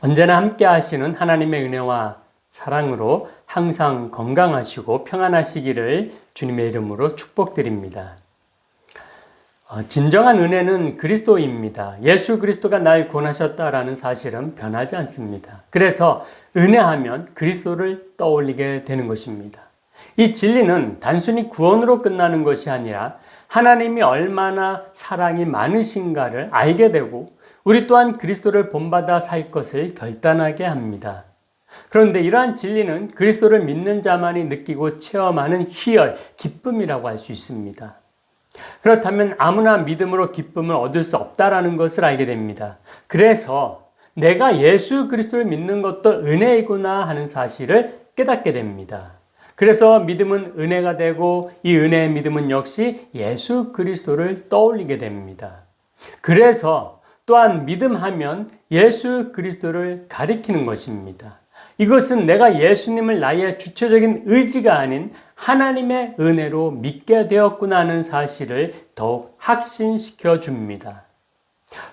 언제나 함께 하시는 하나님의 은혜와 사랑으로 항상 건강하시고 평안하시기를 주님의 이름으로 축복드립니다. 진정한 은혜는 그리스도입니다. 예수 그리스도가 날 구원하셨다라는 사실은 변하지 않습니다. 그래서 은혜하면 그리스도를 떠올리게 되는 것입니다. 이 진리는 단순히 구원으로 끝나는 것이 아니라 하나님이 얼마나 사랑이 많으신가를 알게 되고 우리 또한 그리스도를 본받아 살 것을 결단하게 합니다. 그런데 이러한 진리는 그리스도를 믿는 자만이 느끼고 체험하는 희열, 기쁨이라고 할 수 있습니다. 그렇다면 아무나 믿음으로 기쁨을 얻을 수 없다라는 것을 알게 됩니다. 그래서 내가 예수 그리스도를 믿는 것도 은혜이구나 하는 사실을 깨닫게 됩니다. 그래서 믿음은 은혜가 되고 이 은혜의 믿음은 역시 예수 그리스도를 떠올리게 됩니다. 그래서 또한 믿음하면 예수 그리스도를 가리키는 것입니다. 이것은 내가 예수님을 나의 주체적인 의지가 아닌 하나님의 은혜로 믿게 되었구나 하는 사실을 더욱 확신시켜 줍니다.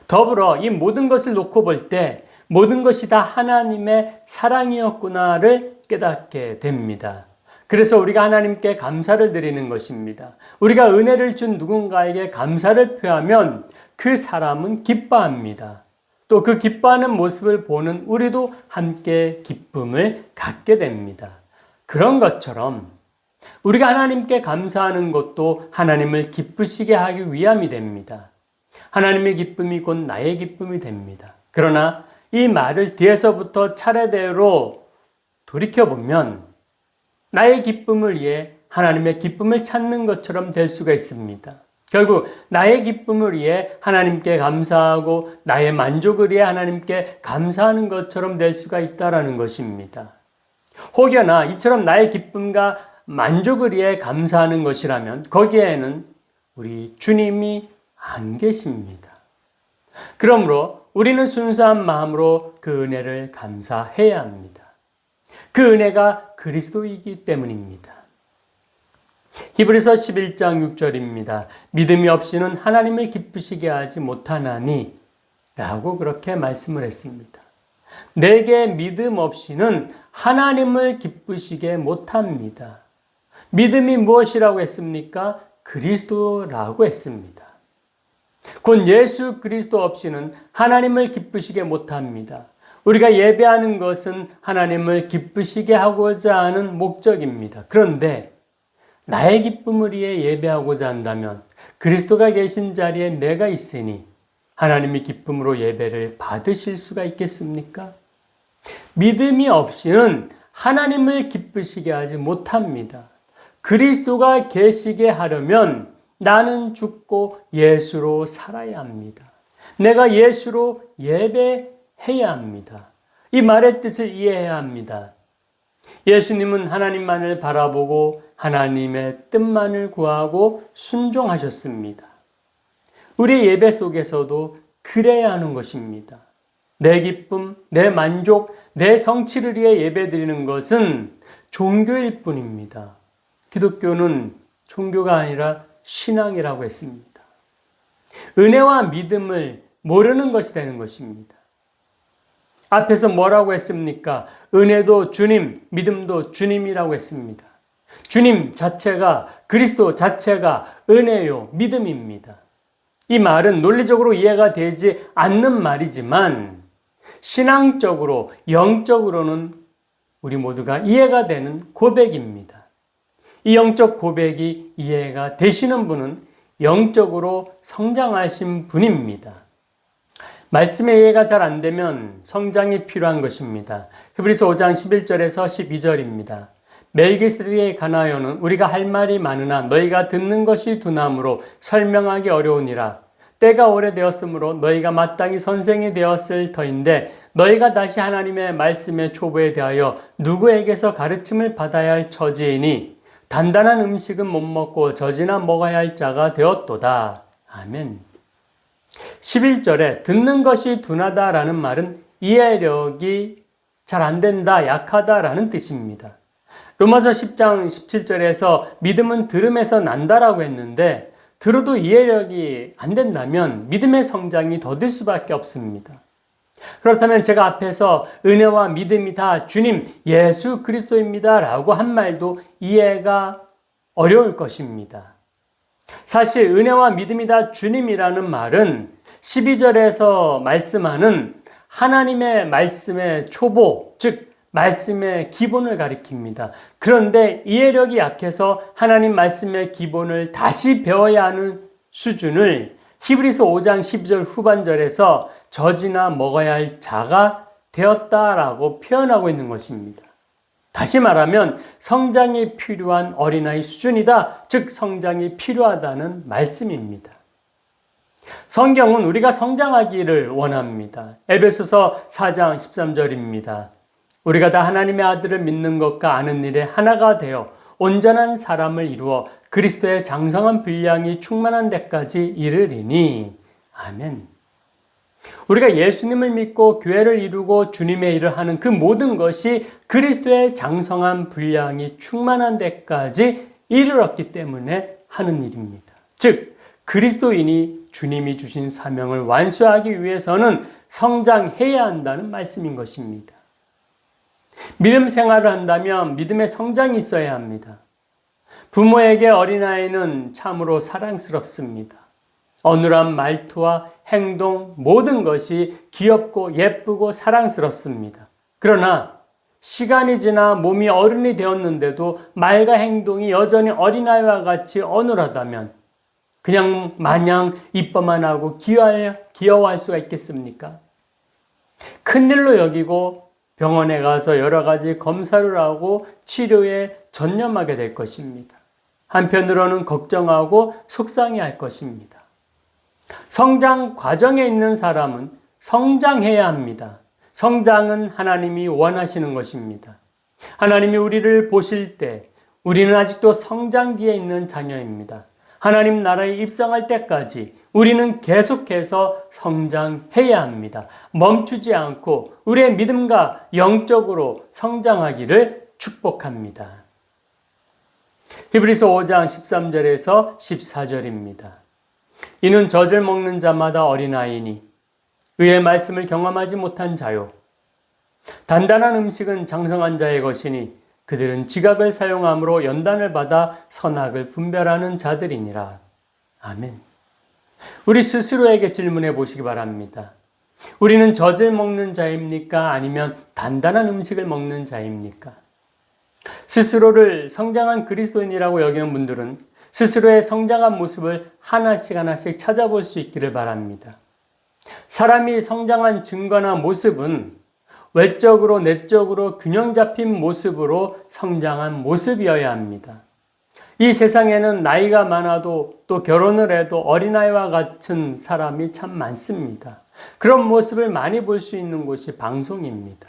더불어 이 모든 것을 놓고 볼 때 모든 것이 다 하나님의 사랑이었구나를 깨닫게 됩니다. 그래서 우리가 하나님께 감사를 드리는 것입니다. 우리가 은혜를 준 누군가에게 감사를 표하면 그 사람은 기뻐합니다. 또 그 기뻐하는 모습을 보는 우리도 함께 기쁨을 갖게 됩니다. 그런 것처럼 우리가 하나님께 감사하는 것도 하나님을 기쁘시게 하기 위함이 됩니다. 하나님의 기쁨이 곧 나의 기쁨이 됩니다. 그러나 이 말을 뒤에서부터 차례대로 돌이켜보면 나의 기쁨을 위해 하나님의 기쁨을 찾는 것처럼 될 수가 있습니다. 결국 나의 기쁨을 위해 하나님께 감사하고 나의 만족을 위해 하나님께 감사하는 것처럼 될 수가 있다는 것입니다. 혹여나 이처럼 나의 기쁨과 만족을 위해 감사하는 것이라면 거기에는 우리 주님이 안 계십니다. 그러므로 우리는 순수한 마음으로 그 은혜를 감사해야 합니다. 그 은혜가 그리스도이기 때문입니다. 히브리서 11장 6절입니다. 믿음이 없이는 하나님을 기쁘시게 하지 못하나니 라고 그렇게 말씀을 했습니다. 내게 믿음 없이는 하나님을 기쁘시게 못합니다. 믿음이 무엇이라고 했습니까? 그리스도라고 했습니다. 곧 예수 그리스도 없이는 하나님을 기쁘시게 못합니다. 우리가 예배하는 것은 하나님을 기쁘시게 하고자 하는 목적입니다. 그런데 나의 기쁨을 위해 예배하고자 한다면 그리스도가 계신 자리에 내가 있으니 하나님의 기쁨으로 예배를 받으실 수가 있겠습니까? 믿음이 없이는 하나님을 기쁘시게 하지 못합니다. 그리스도가 계시게 하려면 나는 죽고 예수로 살아야 합니다. 내가 예수로 예배해야 합니다. 이 말의 뜻을 이해해야 합니다. 예수님은 하나님만을 바라보고 하나님의 뜻만을 구하고 순종하셨습니다. 우리의 예배 속에서도 그래야 하는 것입니다. 내 기쁨, 내 만족, 내 성취를 위해 예배드리는 것은 종교일 뿐입니다. 기독교는 종교가 아니라 신앙이라고 했습니다. 은혜와 믿음을 모르는 것이 되는 것입니다. 앞에서 뭐라고 했습니까? 은혜도 주님, 믿음도 주님이라고 했습니다. 주님 자체가, 그리스도 자체가 은혜요, 믿음입니다. 이 말은 논리적으로 이해가 되지 않는 말이지만 신앙적으로, 영적으로는 우리 모두가 이해가 되는 고백입니다. 이 영적 고백이 이해가 되시는 분은 영적으로 성장하신 분입니다. 말씀의 이해가 잘 안 되면 성장이 필요한 것입니다. 히브리서 5장 11절에서 12절입니다. 멜기세덱에 관하여는 우리가 할 말이 많으나 너희가 듣는 것이 두나무로 설명하기 어려우니라. 때가 오래되었으므로 너희가 마땅히 선생이 되었을 터인데 너희가 다시 하나님의 말씀의 초보에 대하여 누구에게서 가르침을 받아야 할 처지이니 단단한 음식은 못 먹고 젖이나 먹어야 할 자가 되었도다. 아멘. 11절에 듣는 것이 둔하다라는 말은 이해력이 잘 안 된다, 약하다라는 뜻입니다. 로마서 10장 17절에서 믿음은 들음에서 난다라고 했는데 들어도 이해력이 안 된다면 믿음의 성장이 더딜 수밖에 없습니다. 그렇다면 제가 앞에서 은혜와 믿음이 다 주님 예수 그리스도입니다 라고 한 말도 이해가 어려울 것입니다. 사실 은혜와 믿음이 다 주님이라는 말은 12절에서 말씀하는 하나님의 말씀의 초보, 즉 말씀의 기본을 가리킵니다. 그런데 이해력이 약해서 하나님 말씀의 기본을 다시 배워야 하는 수준을 히브리서 5장 12절 후반절에서 젖이나 먹어야 할 자가 되었다라고 표현하고 있는 것입니다. 다시 말하면 성장이 필요한 어린아이 수준이다. 즉 성장이 필요하다는 말씀입니다. 성경은 우리가 성장하기를 원합니다. 에베소서 4장 13절입니다. 우리가 다 하나님의 아들을 믿는 것과 아는 일에 하나가 되어 온전한 사람을 이루어 그리스도의 장성한 분량이 충만한 데까지 이르리니. 아멘. 우리가 예수님을 믿고 교회를 이루고 주님의 일을 하는 그 모든 것이 그리스도의 장성한 분량이 충만한 데까지 이르렀기 때문에 하는 일입니다. 즉 그리스도인이 주님이 주신 사명을 완수하기 위해서는 성장해야 한다는 말씀인 것입니다. 믿음 생활을 한다면 믿음의 성장이 있어야 합니다. 부모에게 어린아이는 참으로 사랑스럽습니다. 어눌한 말투와 행동, 모든 것이 귀엽고 예쁘고 사랑스럽습니다. 그러나 시간이 지나 몸이 어른이 되었는데도 말과 행동이 여전히 어린아이와 같이 어눌하다면 그냥 마냥 이뻐만 하고 귀여워할 수가 있겠습니까? 큰일로 여기고 병원에 가서 여러 가지 검사를 하고 치료에 전념하게 될 것입니다. 한편으로는 걱정하고 속상해할 것입니다. 성장 과정에 있는 사람은 성장해야 합니다. 성장은 하나님이 원하시는 것입니다. 하나님이 우리를 보실 때 우리는 아직도 성장기에 있는 자녀입니다. 하나님 나라에 입성할 때까지 우리는 계속해서 성장해야 합니다. 멈추지 않고 우리의 믿음과 영적으로 성장하기를 축복합니다. 히브리서 5장 13절에서 14절입니다. 이는 젖을 먹는 자마다 어린아이니 의의 말씀을 경험하지 못한 자요. 단단한 음식은 장성한 자의 것이니 그들은 지각을 사용함으로 연단을 받아 선악을 분별하는 자들이니라. 아멘. 우리 스스로에게 질문해 보시기 바랍니다. 우리는 젖을 먹는 자입니까? 아니면 단단한 음식을 먹는 자입니까? 스스로를 성장한 그리스도인이라고 여기는 분들은 스스로의 성장한 모습을 하나씩 찾아볼 수 있기를 바랍니다. 사람이 성장한 증거나 모습은 외적으로 내적으로 균형 잡힌 모습으로 성장한 모습이어야 합니다. 이 세상에는 나이가 많아도 또 결혼을 해도 어린아이와 같은 사람이 참 많습니다. 그런 모습을 많이 볼 수 있는 곳이 방송입니다.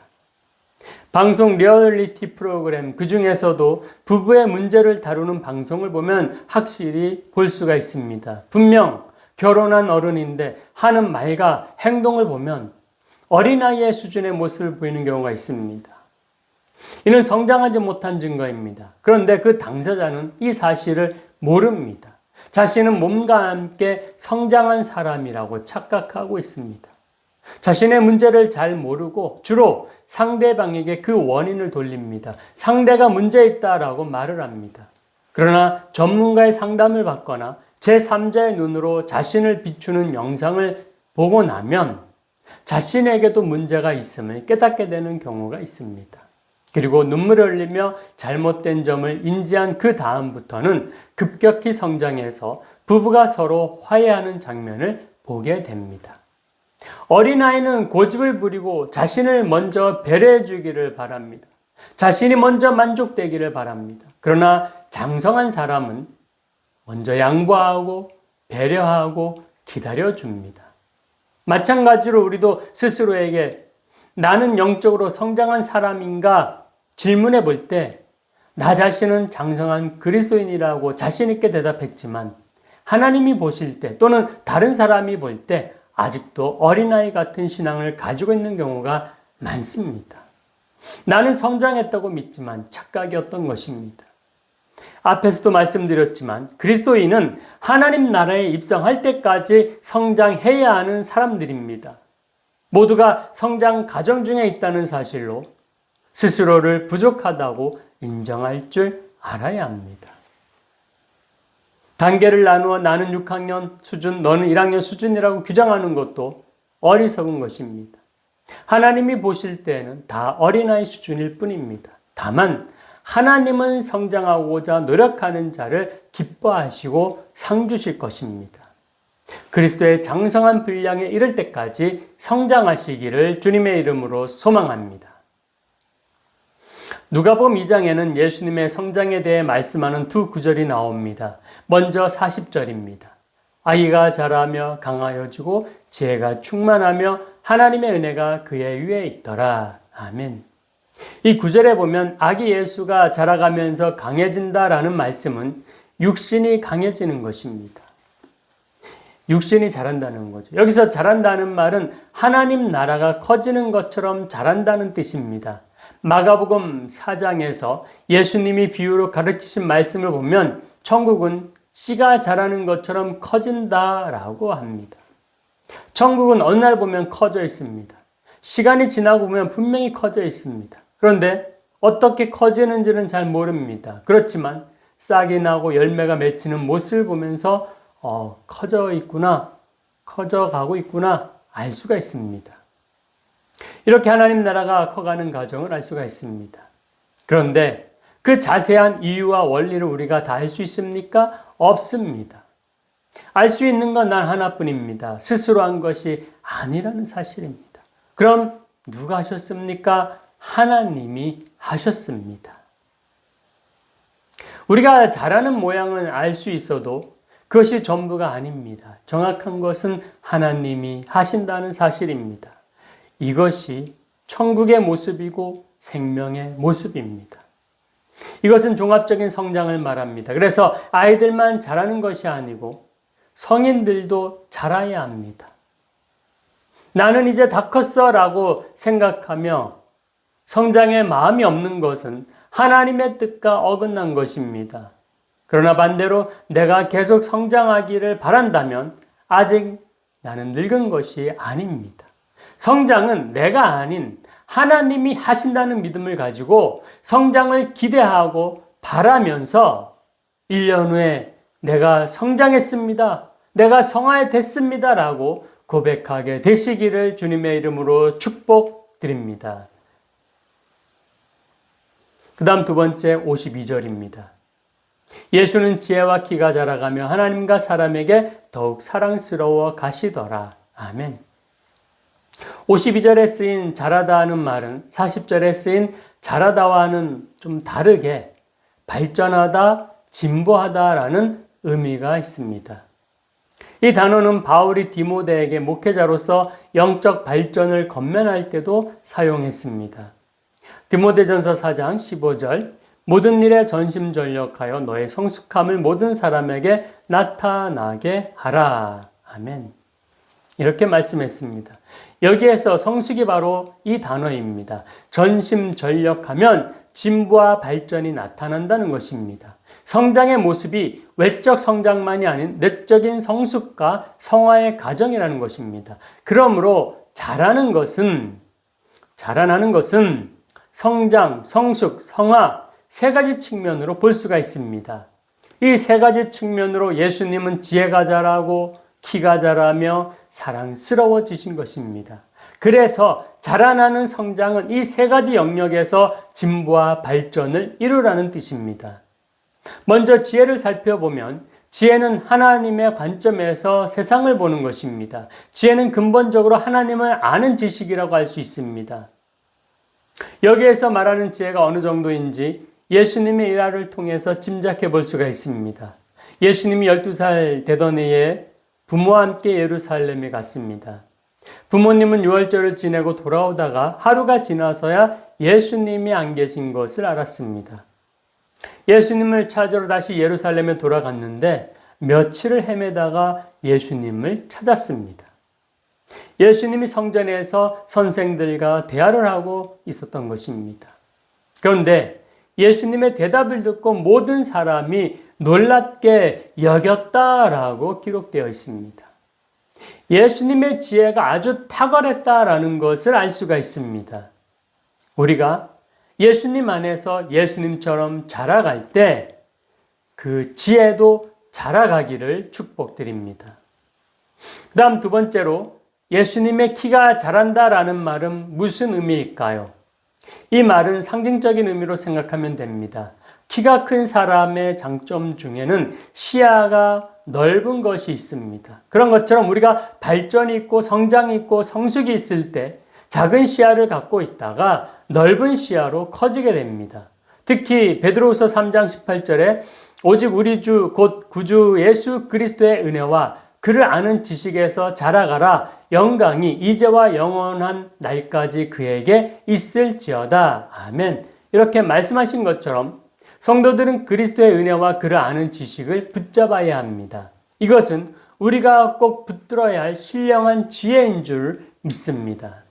방송 리얼리티 프로그램 그 중에서도 부부의 문제를 다루는 방송을 보면 확실히 볼 수가 있습니다. 분명 결혼한 어른인데 하는 말과 행동을 보면 어린아이의 수준의 모습을 보이는 경우가 있습니다. 이는 성장하지 못한 증거입니다. 그런데 그 당사자는 이 사실을 모릅니다. 자신은 몸과 함께 성장한 사람이라고 착각하고 있습니다. 자신의 문제를 잘 모르고 주로 상대방에게 그 원인을 돌립니다. 상대가 문제 있다라고 말을 합니다. 그러나 전문가의 상담을 받거나 제3자의 눈으로 자신을 비추는 영상을 보고 나면 자신에게도 문제가 있음을 깨닫게 되는 경우가 있습니다. 그리고 눈물을 흘리며 잘못된 점을 인지한 그 다음부터는 급격히 성장해서 부부가 서로 화해하는 장면을 보게 됩니다. 어린아이는 고집을 부리고 자신을 먼저 배려해 주기를 바랍니다. 자신이 먼저 만족되기를 바랍니다. 그러나 장성한 사람은 먼저 양보하고 배려하고 기다려줍니다. 마찬가지로 우리도 스스로에게 나는 영적으로 성장한 사람인가 질문해 볼 때 나 자신은 장성한 그리스도인이라고 자신 있게 대답했지만 하나님이 보실 때 또는 다른 사람이 볼 때 아직도 어린아이 같은 신앙을 가지고 있는 경우가 많습니다. 나는 성장했다고 믿지만 착각이었던 것입니다. 앞에서도 말씀드렸지만 그리스도인은 하나님 나라에 입성할 때까지 성장해야 하는 사람들입니다. 모두가 성장 과정 중에 있다는 사실로 스스로를 부족하다고 인정할 줄 알아야 합니다. 단계를 나누어 나는 6학년 수준, 너는 1학년 수준이라고 규정하는 것도 어리석은 것입니다. 하나님이 보실 때에는 다 어린아이 수준일 뿐입니다. 다만 하나님은 성장하고자 노력하는 자를 기뻐하시고 상 주실 것입니다. 그리스도의 장성한 분량에 이를 때까지 성장하시기를 주님의 이름으로 소망합니다. 누가복음 2장에는 예수님의 성장에 대해 말씀하는 두 구절이 나옵니다. 먼저 40절입니다. 아이가 자라며 강하여지고 지혜가 충만하며 하나님의 은혜가 그의 위에 있더라. 아멘. 이 구절에 보면 아기 예수가 자라가면서 강해진다라는 말씀은 육신이 강해지는 것입니다. 육신이 자란다는 거죠. 여기서 자란다는 말은 하나님 나라가 커지는 것처럼 자란다는 뜻입니다. 마가복음 4장에서 예수님이 비유로 가르치신 말씀을 보면 천국은 씨가 자라는 것처럼 커진다라고 합니다. 천국은 어느 날 보면 커져 있습니다. 시간이 지나고 보면 분명히 커져 있습니다. 그런데 어떻게 커지는지는 잘 모릅니다. 그렇지만 싹이 나고 열매가 맺히는 모습을 보면서 커져 있구나, 커져가고 있구나 알 수가 있습니다. 이렇게 하나님 나라가 커가는 과정을 알 수가 있습니다. 그런데 그 자세한 이유와 원리를 우리가 다 알 수 있습니까? 없습니다. 알 수 있는 건 난 하나뿐입니다. 스스로 한 것이 아니라는 사실입니다. 그럼 누가 하셨습니까? 하나님이 하셨습니다. 우리가 잘하는 모양은 알 수 있어도 그것이 전부가 아닙니다. 정확한 것은 하나님이 하신다는 사실입니다. 이것이 천국의 모습이고 생명의 모습입니다. 이것은 종합적인 성장을 말합니다. 그래서 아이들만 자라는 것이 아니고 성인들도 자라야 합니다. 나는 이제 다 컸어 라고 생각하며 성장에 마음이 없는 것은 하나님의 뜻과 어긋난 것입니다. 그러나 반대로 내가 계속 성장하기를 바란다면 아직 나는 늙은 것이 아닙니다. 성장은 내가 아닌 하나님이 하신다는 믿음을 가지고 성장을 기대하고 바라면서 1년 후에 내가 성장했습니다. 내가 성화됐습니다. 라고 고백하게 되시기를 주님의 이름으로 축복드립니다. 그 다음 두 번째 52절입니다. 예수는 지혜와 키가 자라가며 하나님과 사람에게 더욱 사랑스러워 가시더라. 아멘. 52절에 쓰인 자라다 하는 말은 40절에 쓰인 자라다와는 좀 다르게 발전하다, 진보하다라는 의미가 있습니다. 이 단어는 바울이 디모데에게 목회자로서 영적 발전을 건면할 때도 사용했습니다. 디모데전서 4장 15절 모든 일에 전심전력하여 너의 성숙함을 모든 사람에게 나타나게 하라. 아멘. 이렇게 말씀했습니다. 여기에서 성숙이 바로 이 단어입니다. 전심전력하면 진보와 발전이 나타난다는 것입니다. 성장의 모습이 외적 성장만이 아닌 내적인 성숙과 성화의 과정이라는 것입니다. 그러므로 자라나는 것은 성장, 성숙, 성화 세 가지 측면으로 볼 수가 있습니다. 이 세 가지 측면으로 예수님은 지혜가 자라고 키가 자라며 사랑스러워지신 것입니다. 그래서 자라나는 성장은 이 세 가지 영역에서 진보와 발전을 이루라는 뜻입니다. 먼저 지혜를 살펴보면 지혜는 하나님의 관점에서 세상을 보는 것입니다. 지혜는 근본적으로 하나님을 아는 지식이라고 할 수 있습니다. 여기에서 말하는 지혜가 어느 정도인지 예수님의 일화를 통해서 짐작해 볼 수가 있습니다. 예수님이 12살 되던 해에 부모와 함께 예루살렘에 갔습니다. 부모님은 유월절을 지내고 돌아오다가 하루가 지나서야 예수님이 안 계신 것을 알았습니다. 예수님을 찾으러 다시 예루살렘에 돌아갔는데 며칠을 헤매다가 예수님을 찾았습니다. 예수님이 성전에서 선생들과 대화를 하고 있었던 것입니다. 그런데 예수님의 대답을 듣고 모든 사람이 놀랍게 여겼다라고 기록되어 있습니다. 예수님의 지혜가 아주 탁월했다라는 것을 알 수가 있습니다. 우리가 예수님 안에서 예수님처럼 자라갈 때 그 지혜도 자라가기를 축복드립니다. 그 다음 두 번째로 예수님의 키가 자란다라는 말은 무슨 의미일까요? 이 말은 상징적인 의미로 생각하면 됩니다. 키가 큰 사람의 장점 중에는 시야가 넓은 것이 있습니다. 그런 것처럼 우리가 발전이 있고 성장이 있고 성숙이 있을 때 작은 시야를 갖고 있다가 넓은 시야로 커지게 됩니다. 특히 베드로후서 3장 18절에 오직 우리 주 곧 구주 예수 그리스도의 은혜와 그를 아는 지식에서 자라가라. 영광이 이제와 영원한 날까지 그에게 있을지어다. 아멘. 이렇게 말씀하신 것처럼 성도들은 그리스도의 은혜와 그를 아는 지식을 붙잡아야 합니다. 이것은 우리가 꼭 붙들어야 할 신령한 지혜인 줄 믿습니다.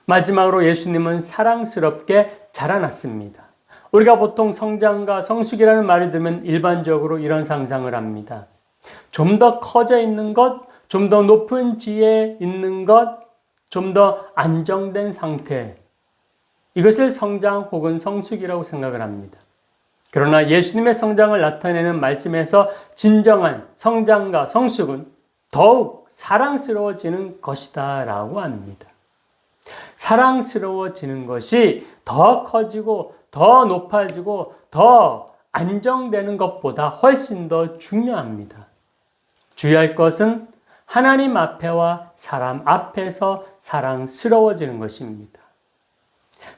마지막으로 예수님은 사랑스럽게 자라났습니다. 우리가 보통 성장과 성숙이라는 말을 들으면 일반적으로 이런 상상을 합니다. 좀 더 커져 있는 것, 좀 더 높은 지혜에 있는 것, 좀 더 안정된 상태. 이것을 성장 혹은 성숙이라고 생각을 합니다. 그러나 예수님의 성장을 나타내는 말씀에서 진정한 성장과 성숙은 더욱 사랑스러워지는 것이다 라고 합니다. 사랑스러워지는 것이 더 커지고 더 높아지고 더 안정되는 것보다 훨씬 더 중요합니다. 주의할 것은 하나님 앞에와 사람 앞에서 사랑스러워지는 것입니다.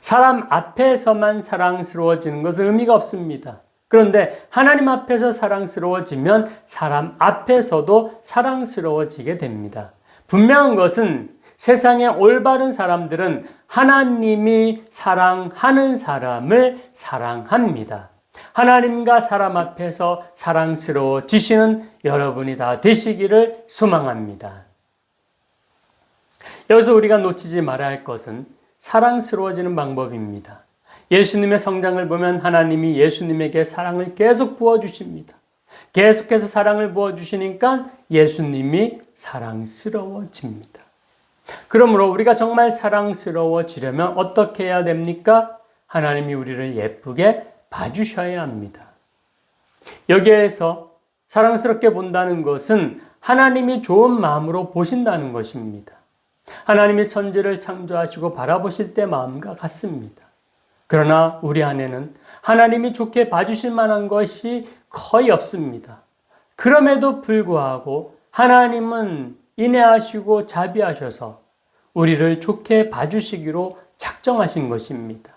사람 앞에서만 사랑스러워지는 것은 의미가 없습니다. 그런데 하나님 앞에서 사랑스러워지면 사람 앞에서도 사랑스러워지게 됩니다. 분명한 것은 세상의 올바른 사람들은 하나님이 사랑하는 사람을 사랑합니다. 하나님과 사람 앞에서 사랑스러워지시는 여러분이 다 되시기를 소망합니다. 여기서 우리가 놓치지 말아야 할 것은 사랑스러워지는 방법입니다. 예수님의 성장을 보면 하나님이 예수님에게 사랑을 계속 부어주십니다. 계속해서 사랑을 부어주시니까 예수님이 사랑스러워집니다. 그러므로 우리가 정말 사랑스러워지려면 어떻게 해야 됩니까? 하나님이 우리를 예쁘게 봐주셔야 합니다. 여기에서 사랑스럽게 본다는 것은 하나님이 좋은 마음으로 보신다는 것입니다. 하나님이 천지를 창조하시고 바라보실 때 마음과 같습니다. 그러나 우리 안에는 하나님이 좋게 봐주실 만한 것이 거의 없습니다. 그럼에도 불구하고 하나님은 인애하시고 자비하셔서 우리를 좋게 봐주시기로 작정하신 것입니다.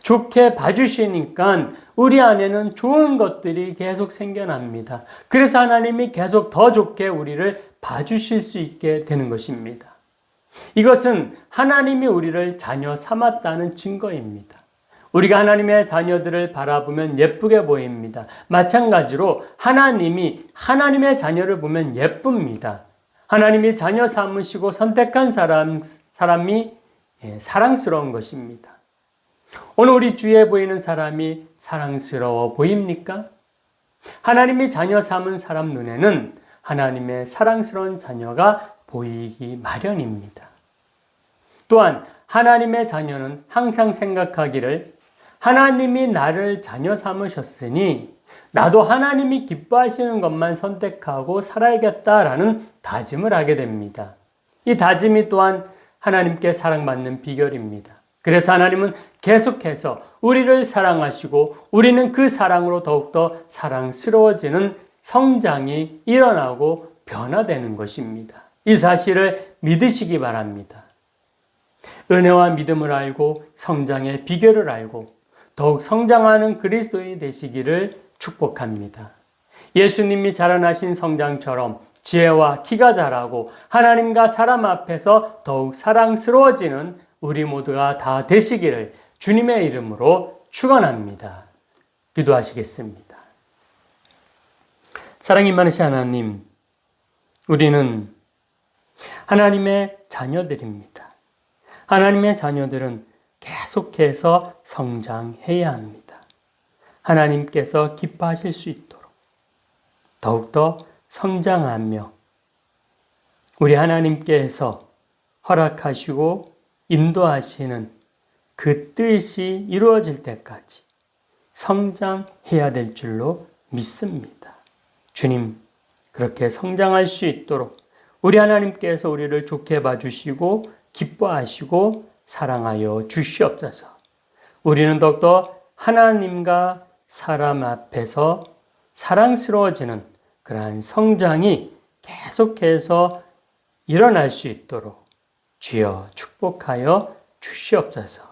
좋게 봐주시니까 우리 안에는 좋은 것들이 계속 생겨납니다. 그래서 하나님이 계속 더 좋게 우리를 봐주실 수 있게 되는 것입니다. 이것은 하나님이 우리를 자녀 삼았다는 증거입니다. 우리가 하나님의 자녀들을 바라보면 예쁘게 보입니다. 마찬가지로 하나님이 하나님의 자녀를 보면 예쁩니다. 하나님이 자녀 삼으시고 선택한 사람이 사랑스러운 것입니다. 오늘 우리 주위에 보이는 사람이 사랑스러워 보입니까? 하나님이 자녀 삼은 사람 눈에는 하나님의 사랑스러운 자녀가 보이기 마련입니다. 또한 하나님의 자녀는 항상 생각하기를 하나님이 나를 자녀 삼으셨으니 나도 하나님이 기뻐하시는 것만 선택하고 살아야겠다라는 다짐을 하게 됩니다. 이 다짐이 또한 하나님께 사랑받는 비결입니다. 그래서 하나님은 계속해서 우리를 사랑하시고 우리는 그 사랑으로 더욱더 사랑스러워지는 성장이 일어나고 변화되는 것입니다. 이 사실을 믿으시기 바랍니다. 은혜와 믿음을 알고 성장의 비결을 알고 더욱 성장하는 그리스도인이 되시기를 축복합니다. 예수님이 자라나신 성장처럼 지혜와 키가 자라고 하나님과 사람 앞에서 더욱 사랑스러워지는 우리 모두가 다 되시기를 주님의 이름으로 축원합니다. 기도하시겠습니다. 사랑이 많으신 하나님, 우리는 하나님의 자녀들입니다. 하나님의 자녀들은 계속해서 성장해야 합니다. 하나님께서 기뻐하실 수 있도록 더욱더 성장하며 우리 하나님께서 허락하시고 인도하시는 그 뜻이 이루어질 때까지 성장해야 될 줄로 믿습니다. 주님, 그렇게 성장할 수 있도록 우리 하나님께서 우리를 좋게 봐주시고 기뻐하시고 사랑하여 주시옵소서. 우리는 더욱더 하나님과 사람 앞에서 사랑스러워지는 그러한 성장이 계속해서 일어날 수 있도록 주여 축복하여 주시옵소서.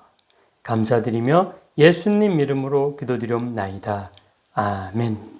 감사드리며 예수님 이름으로 기도드리옵나이다. 아멘.